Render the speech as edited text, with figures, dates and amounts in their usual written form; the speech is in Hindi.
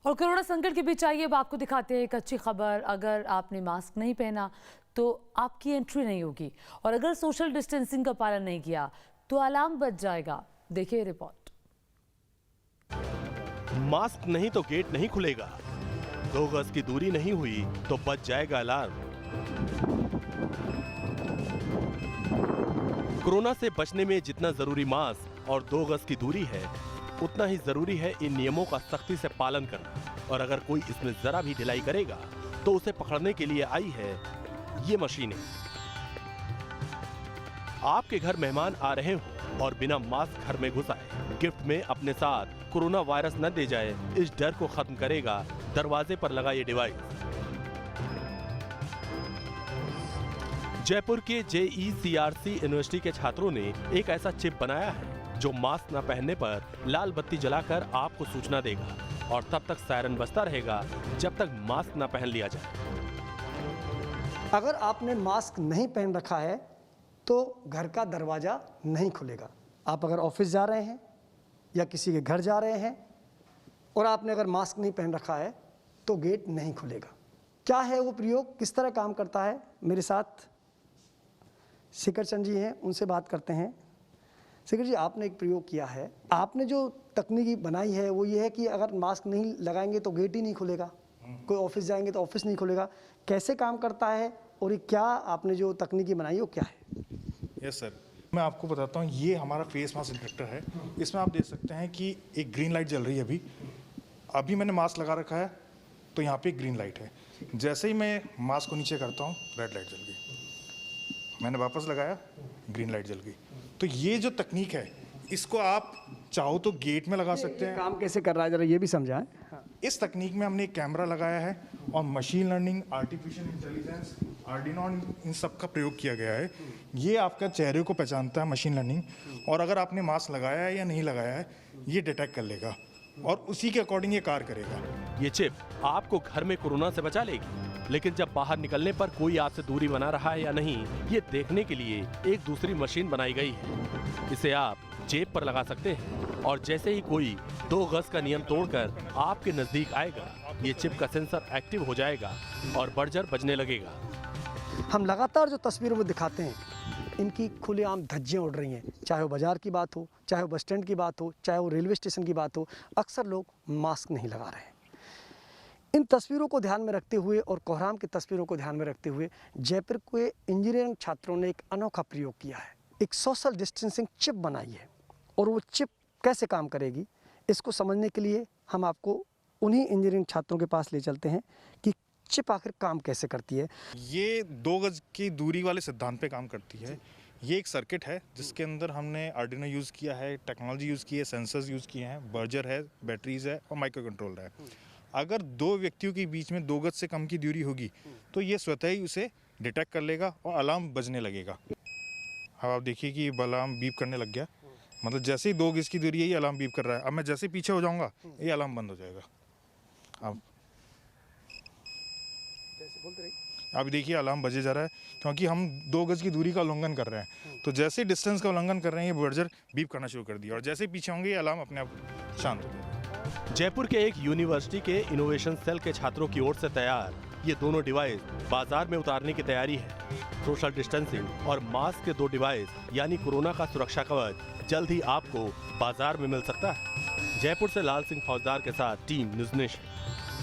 और कोरोना संकट के बीच आइए अब आपको दिखाते हैं एक अच्छी खबर। अगर आपने मास्क नहीं पहना तो आपकी एंट्री नहीं होगी, और अगर सोशल डिस्टेंसिंग का पालन नहीं किया तो अलार्म बज जाएगा। देखिए रिपोर्ट। मास्क नहीं तो गेट नहीं खुलेगा, 2 गज की दूरी नहीं हुई तो बज जाएगा अलार्म। कोरोना से बचने में जितना जरूरी मास्क और 2 गज की दूरी है, उतना ही जरूरी है इन नियमों का सख्ती से पालन करना। और अगर कोई इसमें जरा भी ढिलाई करेगा तो उसे पकड़ने के लिए आई है ये मशीनें। आपके घर मेहमान आ रहे हो और बिना मास्क घर में घुस आए, गिफ्ट में अपने साथ कोरोना वायरस न दे जाए, इस डर को खत्म करेगा दरवाजे पर लगा ये डिवाइस। जयपुर के JECRC यूनिवर्सिटी के छात्रों ने एक ऐसा चिप बनाया है जो मास्क न पहनने पर लाल बत्ती जलाकर आपको सूचना देगा, और तब तक सायरन बजता रहेगा जब तक मास्क न पहन लिया जाए। अगर आपने मास्क नहीं पहन रखा है तो घर का दरवाजा नहीं खुलेगा। आप अगर ऑफिस जा रहे हैं या किसी के घर जा रहे हैं और आपने अगर मास्क नहीं पहन रखा है तो गेट नहीं खुलेगा। क्या है वो प्रयोग, किस तरह काम करता है, मेरे साथ शिखर चंद जी हैं, उनसे बात करते हैं। शिखर जी, आपने एक प्रयोग किया है, आपने जो तकनीकी बनाई है वो ये है कि अगर मास्क नहीं लगाएंगे तो गेट ही नहीं खुलेगा, कोई ऑफिस जाएंगे तो ऑफिस नहीं खुलेगा। कैसे काम करता है और ये क्या आपने जो तकनीकी बनाई है वो क्या है? यस सर, मैं आपको बताता हूँ। ये हमारा फेस मास्क डिटेक्टर है। इसमें आप देख सकते हैं कि एक ग्रीन लाइट जल रही है। अभी मैंने मास्क लगा रखा है तो यहाँ पे ग्रीन लाइट है। जैसे ही मैं मास्क को नीचे करता हूँ, रेड लाइट जल गई। मैंने वापस लगाया, ग्रीन लाइट जल गई। तो ये जो तकनीक है, इसको आप चाहो तो गेट में लगा सकते हैं। काम कैसे कर रहा है जरा ये भी समझाएं। इस तकनीक में हमने एक कैमरा लगाया है और machine learning, artificial intelligence, Arduino, इन सब का प्रयोग किया गया है। ये आपका चेहरे को पहचानता है, मशीन लर्निंग, और अगर आपने मास्क लगाया है या नहीं लगाया है ये डिटेक्ट कर लेगा और उसी के अकॉर्डिंग ये कार्य करेगा। ये चिप आपको घर में कोरोना से बचा लेगी, लेकिन जब बाहर निकलने पर कोई आपसे दूरी बना रहा है या नहीं, ये देखने के लिए एक दूसरी मशीन बनाई गई है। इसे आप जेब पर लगा सकते हैं और जैसे ही कोई 2 गज का नियम तोड़कर आपके नजदीक आएगा, ये चिप का सेंसर एक्टिव हो जाएगा और बर्जर बजने लगेगा। हम लगातार जो तस्वीरों में दिखाते हैं, इनकी खुलेआम धज्जियाँ उड़ रही हैं। चाहे वो बाजार की बात हो, चाहे वो बस स्टैंड की बात हो, चाहे वो रेलवे स्टेशन की बात हो, अक्सर लोग मास्क नहीं लगा रहे हैं। इन तस्वीरों को ध्यान में रखते हुए और कोहराम की तस्वीरों को ध्यान में रखते हुए जयपुर के इंजीनियरिंग छात्रों ने एक अनोखा प्रयोग किया है। एक सोशल डिस्टेंसिंग चिप बनाई है, और वो चिप कैसे काम करेगी इसको समझने के लिए हम आपको उन्हीं इंजीनियरिंग छात्रों के पास ले चलते हैं कि चिप आखिर काम कैसे करती है। ये 2 गज की दूरी वाले सिद्धांत पे काम करती है। ये एक सर्किट है जिसके अंदर हमने आर्डिनो यूज़ किया है, टेक्नोलॉजी यूज़ की है, सेंसर्स यूज़ किए हैं, बर्जर है, बैटरीज है और माइक्रो कंट्रोलर है। अगर 2 व्यक्तियों के बीच में 2 गज से कम की दूरी होगी तो ये स्वतः ही उसे डिटेक्ट कर लेगा और अलार्म बजने लगेगा। अब आप देखिए कि अलार्म बीप करने लग गया, मतलब जैसे ही 2 गज की दूरी है ये अलार्म बीप कर रहा है। अब मैं जैसे पीछे हो जाऊंगा ये अलार्म बंद हो जाएगा। अब देखिए अलार्म बजे जा रहा है क्योंकि हम 2 गज की दूरी का उल्लंघन कर रहे हैं। तो जैसे डिस्टेंस का उल्लंघन कर रहे हैं ये बर्जर बीप करना शुरू कर दिया, और जैसे ही पीछे होंगे ये अलार्म अपने आप शांत हो जाएगा। जयपुर के एक यूनिवर्सिटी के इनोवेशन सेल के छात्रों की ओर से तैयार ये दोनों डिवाइस बाजार में उतारने की तैयारी है। सोशल डिस्टेंसिंग और मास्क के 2 डिवाइस यानी कोरोना का सुरक्षा कवच जल्द ही आपको बाजार में मिल सकता है। जयपुर से लाल सिंह फौजदार के साथ टीम न्यूज़ नेशन।